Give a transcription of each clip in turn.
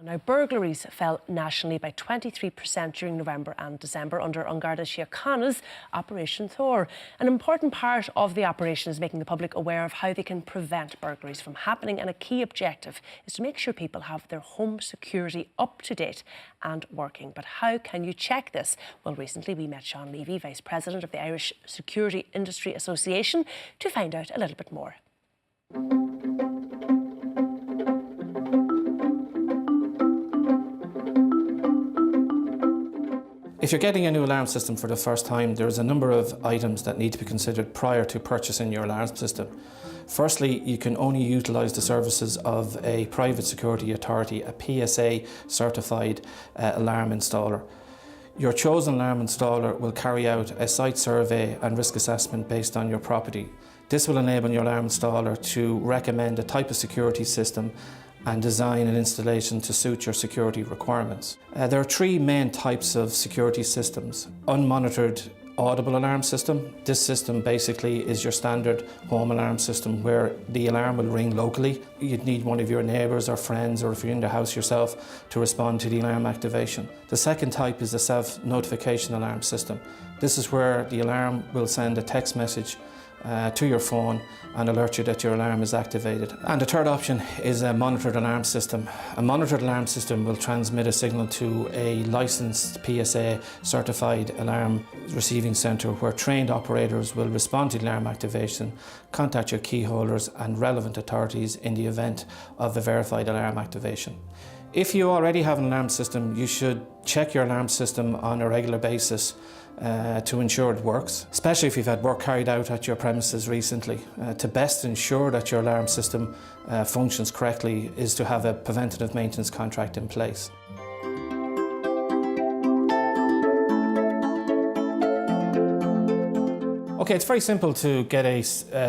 Now, burglaries fell nationally by 23% during November and December under An Garda Síochána's Operation Thor. An important part of the operation is making the public aware of how they can prevent burglaries from happening, and a key objective is to make sure people have their home security up to date and working. But how can you check this? Well, recently we met Leavy, Vice President of the Irish Security Industry Association, to find out a little bit more. If you're getting a new alarm system for the first time, there's a number of items that need to be considered prior to purchasing your alarm system. Firstly, you can only utilise the services of a private security authority, a PSA certified alarm installer. Your chosen alarm installer will carry out a site survey and risk assessment based on your property. This will enable your alarm installer to recommend a type of security system and design an installation to suit your security requirements. There are three main types of security systems. Unmonitored audible alarm system. This system basically is your standard home alarm system where the alarm will ring locally. You'd need one of your neighbours or friends, or if you're in the house yourself, to respond to the alarm activation. The second type is a self-notification alarm system. This is where the alarm will send a text message to your phone and alert you that your alarm is activated. And the third option is a monitored alarm system. A monitored alarm system will transmit a signal to a licensed PSA certified alarm receiving centre where trained operators will respond to the alarm activation, contact your key holders and relevant authorities in the event of a verified alarm activation. If you already have an alarm system, you should check your alarm system on a regular basis to ensure it works, especially if you've had work carried out at your premises recently. To best ensure that your alarm system functions correctly is to have a preventative maintenance contract in place. Okay, it's very simple to get a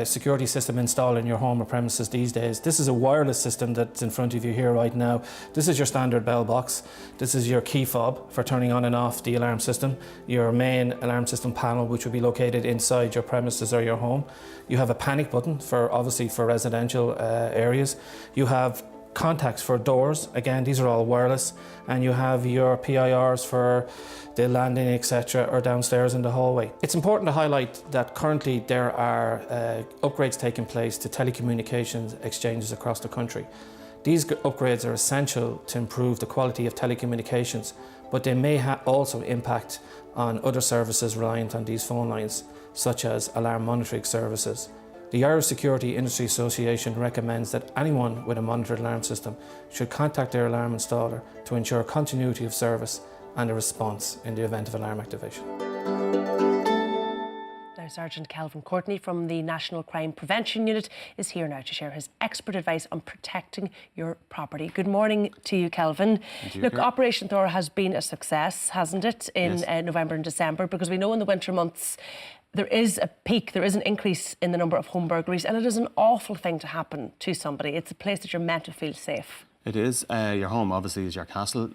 security system installed in your home or premises these days. This is a wireless system that's in front of you here right now. This is your standard bell box. This is your key fob for turning on and off the alarm system. Your main alarm system panel, which will be located inside your premises or your home. You have a panic button for, obviously, for residential areas. You have contacts for doors, again these are all wireless, and you have your PIRs for the landing, etc., or downstairs in the hallway. It's important to highlight that currently there are upgrades taking place to telecommunications exchanges across the country. These upgrades are essential to improve the quality of telecommunications, but they may also impact on other services reliant on these phone lines, such as alarm monitoring services. The Irish Security Industry Association recommends that anyone with a monitored alarm system should contact their alarm installer to ensure continuity of service and a response in the event of alarm activation. Now, Sergeant Kelvin Courtney from the National Crime Prevention Unit is here now to share his expert advice on protecting your property. Good morning to you, Kelvin. Look, Operation Thor has been a success, hasn't it, in November and December, because we know in the winter months there is a peak, there is an increase in the number of home burglaries, and it is an awful thing to happen to somebody. It's a place that you're meant to feel safe. It is. Your home, obviously, is your castle.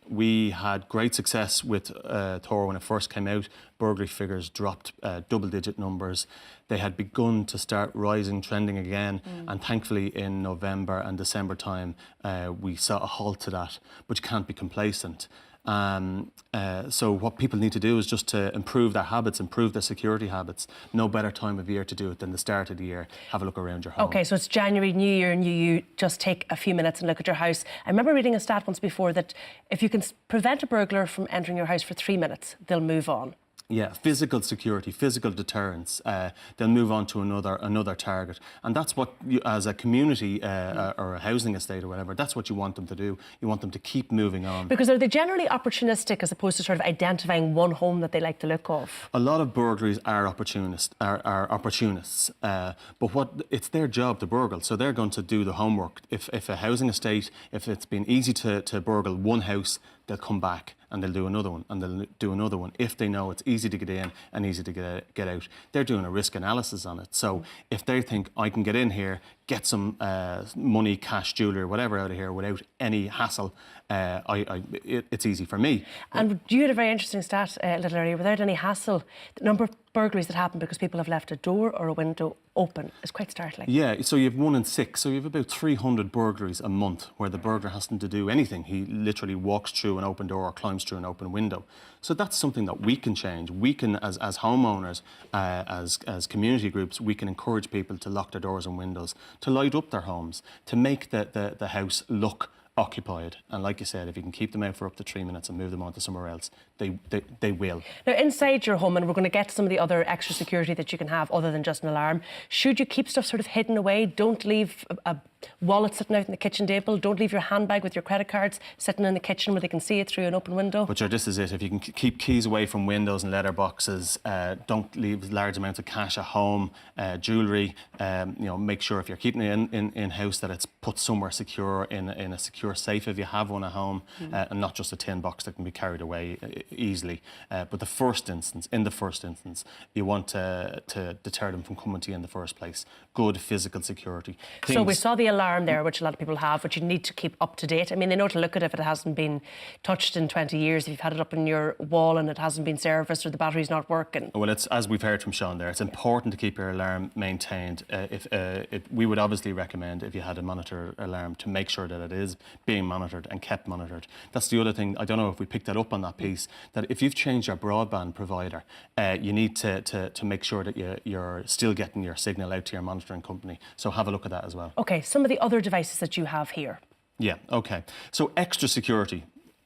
We had great success with Thor when it first came out. Burglary figures dropped double-digit numbers. They had begun to start rising, trending again, and thankfully in November and December time, we saw a halt to that, but you can't be complacent. So what people need to do is just to improve their habits, improve their security habits. No better time of year to do it than the start of the year. Have a look around your home. OK, so it's January, New Year, and you just take a few minutes and look at your house. I remember reading a stat once before that if you can prevent a burglar from entering your house for 3 minutes, they'll move on. Yeah, physical security, physical deterrence. They'll move on to another target, and that's what you, as a community or a housing estate or whatever, that's what you want them to do. You want them to keep moving on. Because are they generally opportunistic as opposed to sort of identifying one home that they like the look of? A lot of burglaries are opportunists, but it's their job to burgle, so they're going to do the homework. If a housing estate, if it's been easy to burgle one house, they'll come back and they'll do another one and they'll do another one if they know it's easy to get in and easy to get out. They're doing a risk analysis on it. So if they think, I can get in here, get some money, cash, jewellery, whatever out of here without any hassle, it's easy for me. And you had a very interesting stat a little earlier. Without any hassle, the number of burglaries that happen because people have left a door or a window open is quite startling. Yeah, so you have 1 in 6. So you have about 300 burglaries a month where the burglar hasn't to do anything. He literally walks through an open door or climbs through an open window. So that's something that we can change. We can, as homeowners, as community groups, we can encourage people to lock their doors and windows, to light up their homes, to make the house look occupied. And like you said, if you can keep them out for up to 3 minutes and move them on to somewhere else, they will. Now, inside your home, and we're going to get to some of the other extra security that you can have other than just an alarm, should you keep stuff sort of hidden away? Don't leave a wallet sitting out on the kitchen table. Don't leave your handbag with your credit cards sitting in the kitchen where they can see it through an open window. But this is it. If you can keep keys away from windows and letter boxes, don't leave large amounts of cash at home, jewellery. Make sure if you're keeping it in house that it's put somewhere secure, in a secure safe if you have one at home, and not just a tin box that can be carried away easily. But in the first instance, you want to deter them from coming to you in the first place. Good physical security. So we saw the alarm there, which a lot of people have, which you need to keep up to date. I mean, they know to look at it if it hasn't been touched in 20 years, if you've had it up on your wall and it hasn't been serviced or the battery's not working. Well, it's, as we've heard from Sean there, it's important to keep your alarm maintained. We would obviously recommend, if you had a monitor alarm, to make sure that it is being monitored and kept monitored. That's the other thing, I don't know if we picked that up on that piece, that if you've changed your broadband provider, you need to make sure that you're still getting your signal out to your monitoring company. So have a look at that as well. OK, some of the other devices that you have here. Yeah, OK. So extra security.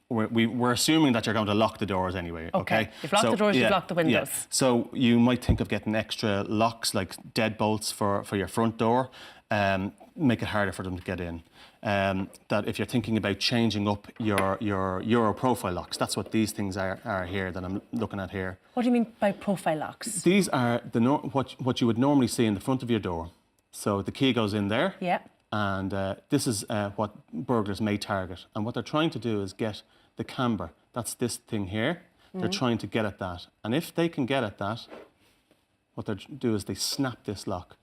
We're assuming that you're going to lock the doors anyway, OK? You've locked the doors, you've locked the windows. Yeah. So you might think of getting extra locks, like deadbolts for your front door, make it harder for them to get in. That if you're thinking about changing up your Euro profile locks, that's what these things are here that I'm looking at here. What do you mean by profile locks? These are what you would normally see in the front of your door. So the key goes in there. Yeah. And this is what burglars may target. And what they're trying to do is get the camber. That's this thing here. They're trying to get at that. And if they can get at that, what they do is they snap this lock.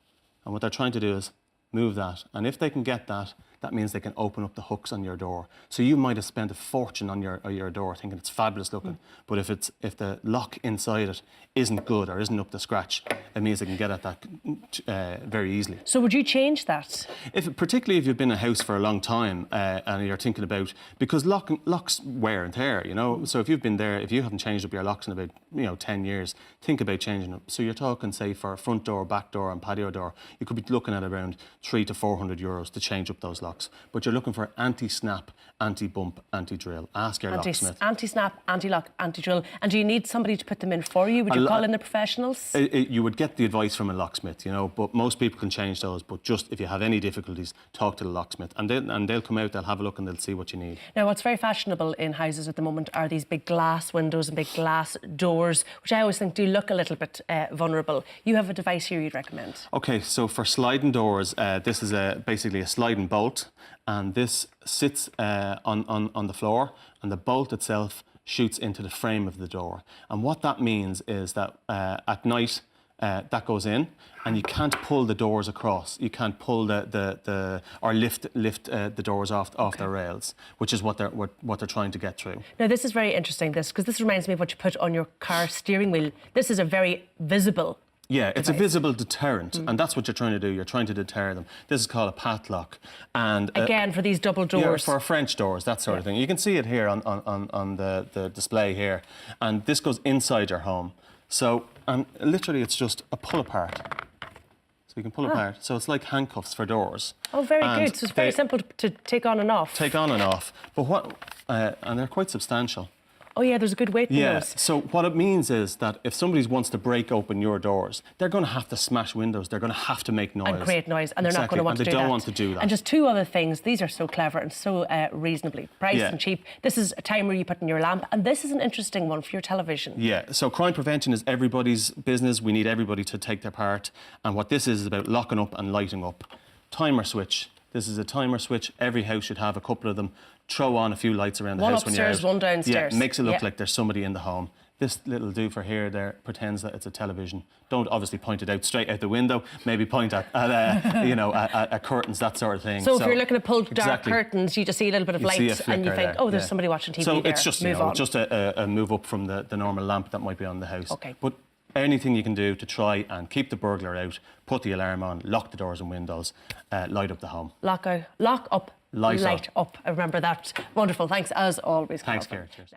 And what they're trying to do is move that. And if they can get that, that means they can open up the hooks on your door. So you might have spent a fortune on your door thinking it's fabulous looking, but if the lock inside it isn't good or isn't up to scratch, it means they can get at that very easily. So would you change that? Particularly if you've been in a house for a long time and you're thinking about, because locks wear and tear, So if you've been there, if you haven't changed up your locks in about 10 years, think about changing them. So you're talking, say, for a front door, back door, and patio door, you could be looking at around €300 to €400 to change up those locks. But you're looking for anti-snap, anti-bump, anti-drill. Ask your locksmith. Anti-snap, anti-lock, anti-drill. And do you need somebody to put them in for you? Would you call in the professionals? You would get the advice from a locksmith, but most people can change those. But just if you have any difficulties, talk to the locksmith. And they'll come out, they'll have a look and they'll see what you need. Now, what's very fashionable in houses at the moment are these big glass windows and big glass doors, which I always think do look a little bit vulnerable. You have a device here you'd recommend? OK, so for sliding doors, this is basically a sliding bolt. And this sits on the floor, and the bolt itself shoots into the frame of the door. And what that means is that at night that goes in, and you can't pull the doors across. You can't pull or lift the doors off their rails, which is what they're trying to get through. Now this is very interesting, because this reminds me of what you put on your car steering wheel. This is a very visible. Yeah, it's a visible deterrent, and that's what you're trying to do. You're trying to deter them. This is called a padlock. And again, for these double doors. Yeah, for French doors, that sort of thing. You can see it here on the display here. And this goes inside your home. So, and literally, it's just a pull apart. So you can pull apart. So it's like handcuffs for doors. Oh, very good. So it's very simple to take on and off. Take on and off. But and they're quite substantial. Oh, yeah, there's a good weight in those. So what it means is that if somebody wants to break open your doors, they're going to have to smash windows. They're going to have to make noise. And create noise, and they're not going to want to do that. And they don't want to do that. And just two other things. These are so clever and so reasonably priced and cheap. This is a timer you put in your lamp, and this is an interesting one for your television. Yeah, so crime prevention is everybody's business. We need everybody to take their part. And what this is about locking up and lighting up. Timer switch. This is a timer switch. Every house should have a couple of them. Throw on a few lights around the house when you're out. One upstairs, one downstairs. Yeah, makes it look like there's somebody in the home. this little doofer here there pretends that it's a television. Don't obviously point it out straight out the window. Maybe point at curtains, that sort of thing. So if you're looking to pull dark exactly. curtains, you just see a little bit of You see a light and you flicker think, there, oh, there's yeah. somebody watching TV so there. it's just, move on. just a move up from the normal lamp that might be on the house. Okay. But anything you can do to try and keep the burglar out, put the alarm on, lock the doors and windows, light up the home. Lock up, Light up. I remember that. Wonderful. Thanks as always, Thanks, Carol. Ciara. Cheers.